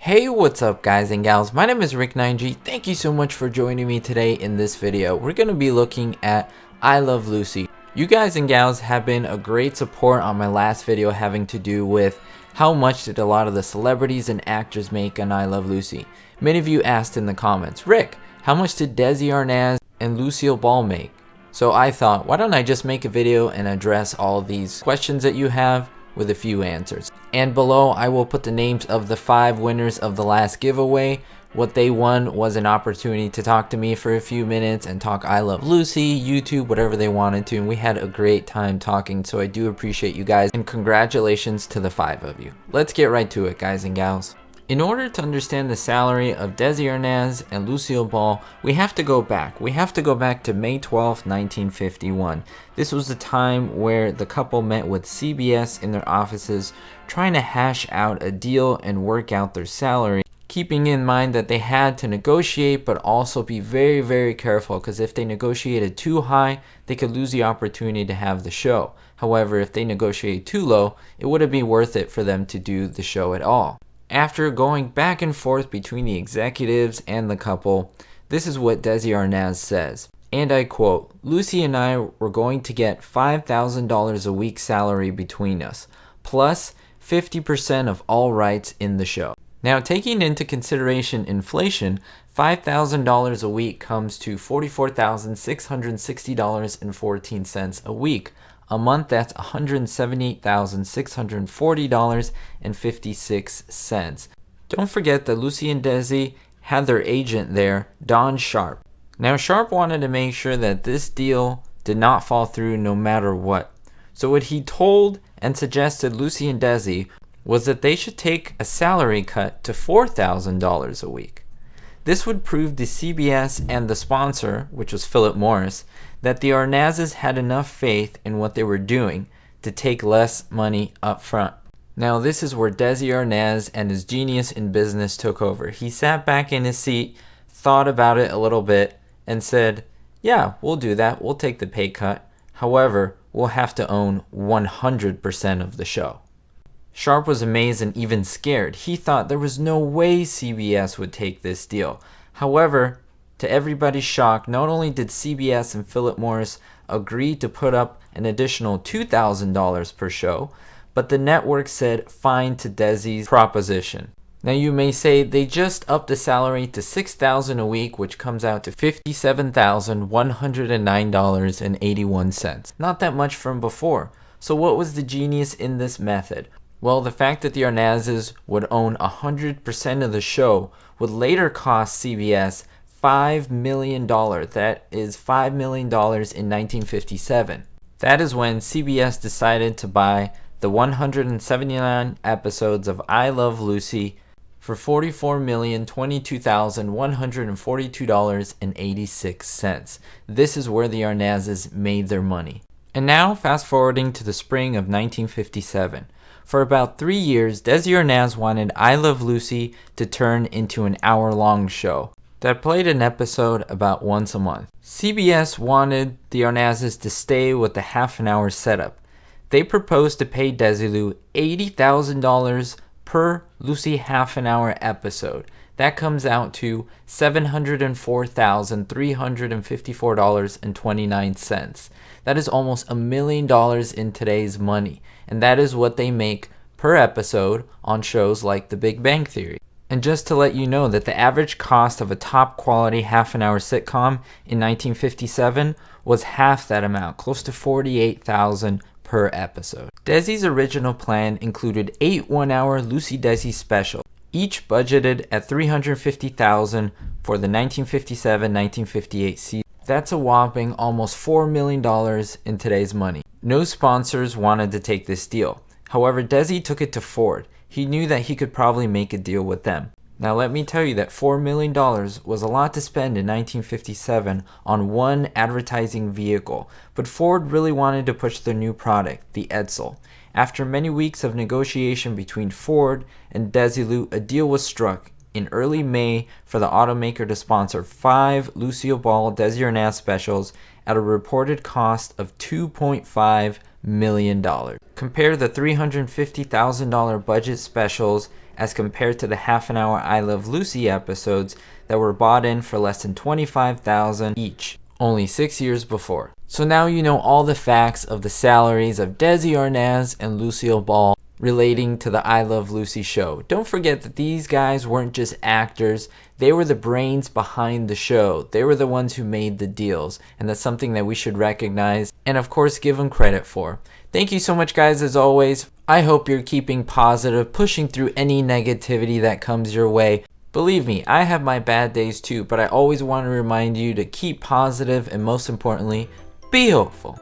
Hey, what's up guys and gals? My name is Ricknineg. Thank you so much for joining me today in this video. We're going to be looking at I Love Lucy. You guys and gals have been a great support on my last video having to do with how much did a lot of the celebrities and actors make on I Love Lucy. Many of you asked in the comments, Rick, how much did Desi, Arnaz, and Lucille Ball make? So I thought, why don't I just make a video and address all these questions that you have with a few answers. And below I will put the names of the 5 winners of the last giveaway. What they won was an opportunity to talk to me for a few minutes and talk I Love Lucy, YouTube, whatever they wanted to, and we had a great time talking, so I do appreciate you guys and congratulations to the 5 of you. Let's get right to it, guys and gals. In order to understand the salary of Desi Arnaz and Lucille Ball, we have to go back. We have to go back to May 12, 1951. This was the time where the couple met with CBS in their offices, trying to hash out a deal and work out their salary, keeping in mind that they had to negotiate but also be very, very careful, because if they negotiated too high, they could lose the opportunity to have the show. However, if they negotiated too low, it wouldn't be worth it for them to do the show at all. After going back and forth between the executives and the couple, this is what Desi Arnaz says, and I quote, "Lucy and I were going to get $5,000 a week salary between us, plus 50% of all rights in the show." Now, taking into consideration inflation, $5,000 a week comes to $44,660.14 a week. A month, that's $178,640.56. Don't forget that Lucy and Desi had their agent there, Don Sharp. Now, Sharp wanted to make sure that this deal did not fall through no matter what. So what he told and suggested Lucy and Desi was that they should take a salary cut to $4,000 a week. This would prove to CBS and the sponsor, which was Philip Morris, that the Arnazes had enough faith in what they were doing to take less money up front. Now this is where Desi Arnaz and his genius in business took over. He sat back in his seat, thought about it a little bit, and said, yeah, we'll do that, we'll take the pay cut. However, we'll have to own 100% of the show. Sharp was amazed and even scared. He thought there was no way CBS would take this deal. However, to everybody's shock, not only did CBS and Philip Morris agree to put up an additional $2,000 per show, but the network said fine to Desi's proposition. Now you may say they just upped the salary to $6,000 a week, which comes out to $57,109.81. Not that much from before. So what was the genius in this method? Well, the fact that the Arnazes would own 100% of the show would later cost CBS $5 million. That is $5 million in 1957. That is when CBS decided to buy the 179 episodes of I Love Lucy for $44,022,142.86. This is where the Arnazes made their money. And now, fast forwarding to the spring of 1957. For about 3 years, Desi Arnaz wanted I Love Lucy to turn into an hour-long show that played an episode about once a month. CBS wanted the Arnazes to stay with the half-an-hour setup. They proposed to pay Desilu $80,000 per Lucy half-an-hour episode. That comes out to $704,354.29. That is almost $1 million in today's money, and that is what they make per episode on shows like The Big Bang Theory. And just to let you know that the average cost of a top quality half-an-hour sitcom in 1957 was half that amount, close to $48,000 per episode. Desi's original plan included 8 one-hour Lucy Desi specials, each budgeted at $350,000 for the 1957-1958 season. That's a whopping almost $4 million in today's money. No sponsors wanted to take this deal. However, Desi took it to Ford. He knew that he could probably make a deal with them. Now let me tell you that $4 million was a lot to spend in 1957 on one advertising vehicle, but Ford really wanted to push their new product, the Edsel. After many weeks of negotiation between Ford and Desilu, a deal was struck in early May for the automaker to sponsor 5 Lucille Ball Desi Arnaz specials at a reported cost of $2.5 million. Compare the $350,000 budget specials as compared to the half-an-hour I Love Lucy episodes that were bought in for less than $25,000 each, only 6 years before. So now you know all the facts of the salaries of Desi Arnaz and Lucille Ball relating to the I Love Lucy show. Don't forget that these guys weren't just actors, they were the brains behind the show. They were the ones who made the deals, and that's something that we should recognize and of course give them credit for. Thank you so much, guys, as always. I hope you're keeping positive, pushing through any negativity that comes your way. Believe me, I have my bad days too, but I always want to remind you to keep positive and most importantly, be hopeful.